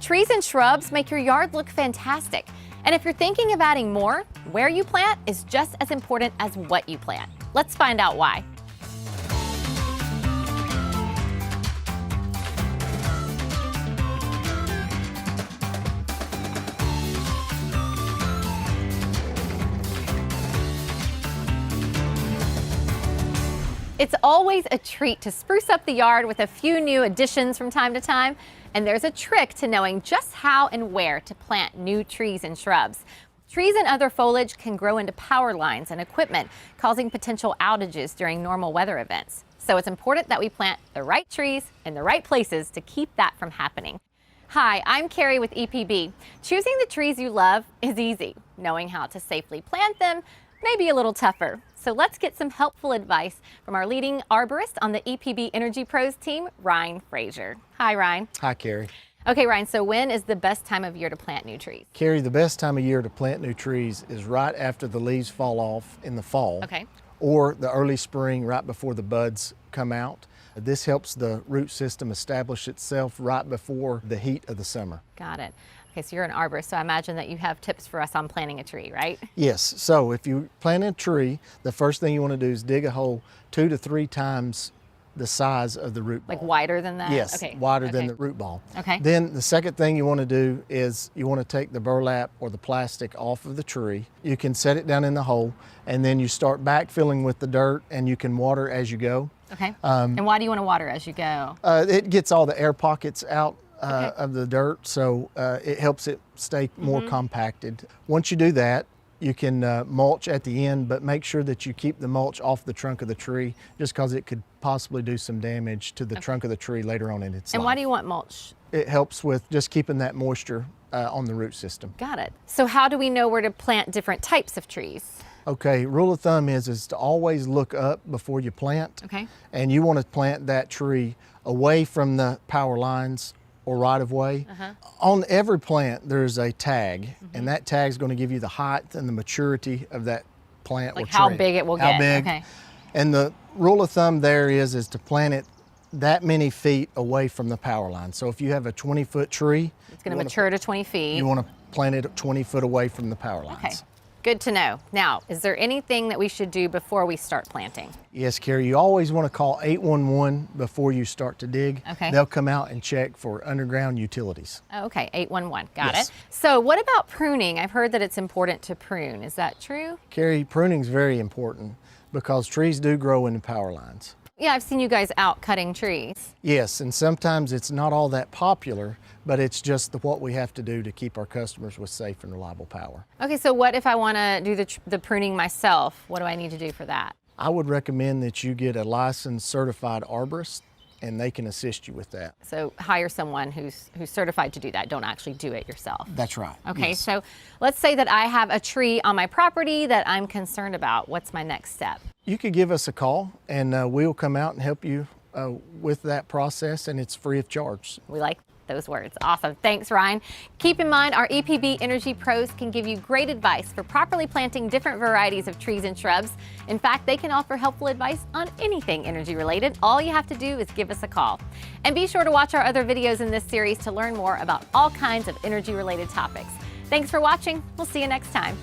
Trees and shrubs make your yard look fantastic. And if you're thinking of adding more, where you plant is just as important as what you plant. Let's find out why. It's always a treat to spruce up the yard with a few new additions from time to time, and there's a trick to knowing just how and where to plant new trees and shrubs. Trees and other foliage can grow into power lines and equipment, causing potential outages during normal weather events. So it's important that we plant the right trees in the right places to keep that from happening. Hi, I'm Carrie with EPB. Choosing the trees you love is easy. Knowing how to safely plant them may be a little tougher. So let's get some helpful advice from our leading arborist on the EPB Energy Pros team, Ryne Frazier. Hi, Ryne. Hi, Carrie. Okay, Ryne, so when is the best time of year to plant new trees? Carrie, the best time of year to plant new trees is right after the leaves fall off in the fall. Okay. Or the early spring, right before the buds come out. This helps the root system establish itself right before the heat of the summer. Got it. Okay, so you're an arborist, so I imagine that you have tips for us on planting a tree, right? Yes, so if you plant a tree, the first thing you want to do is dig a hole 2 to 3 times the size of the root ball. Like wider than that? Yes, okay. wider than the root ball. Okay. Then the second thing you want to do is you want to take the burlap or the plastic off of the tree. You can set it down in the hole, and then you start backfilling with the dirt, and you can water as you go. Okay. And why do you want to water as you go? It gets all the air pockets out of the dirt, so it helps it stay more compacted. Once you do that, you can mulch at the end, but make sure that you keep the mulch off the trunk of the tree, just because it could possibly do some damage to the trunk of the tree later on in its life. And why do you want mulch? It helps with just keeping that moisture on the root system. Got it. So how do we know where to plant different types of trees? Okay, rule of thumb is to always look up before you plant. Okay. And you want to plant that tree away from the power lines or right of way. On every plant, there's a tag, and that tag is going to give you the height and the maturity of that plant Like or tree. how big it will get. How big. Okay. And the rule of thumb there is to plant it that many feet away from the power line. So if you have a 20-foot tree, It's going to mature to 20 feet. you want to plant it 20 foot away from the power lines. Okay. Good to know. Now, is there anything that we should do before we start planting? Yes, Carrie, you always want to call 811 before you start to dig. Okay. They'll come out and check for underground utilities. Oh, okay, 811, got Yes. it. So what about pruning? I've heard that it's important to prune. Is that true? Carrie, pruning is very important because trees do grow into power lines. Yeah, I've seen you guys out cutting trees. Yes, and sometimes it's not all that popular, but it's just what we have to do to keep our customers with safe and reliable power. Okay, so what if I want to do the pruning myself? What do I need to do for that? I would recommend that you get a licensed certified arborist, and they can assist you with that. So hire someone who's certified to do that. Don't actually do it yourself. That's right. Okay, Yes. so let's say that I have a tree on my property that I'm concerned about. What's my next step? You could give us a call, and we'll come out and help you with that process, and it's free of charge. We like those words. Awesome. Thanks, Ryne. Keep in mind, our EPB Energy Pros can give you great advice for properly planting different varieties of trees and shrubs. In fact, they can offer helpful advice on anything energy related. All you have to do is give us a call. And be sure to watch our other videos in this series to learn more about all kinds of energy related topics. Thanks for watching. We'll see you next time.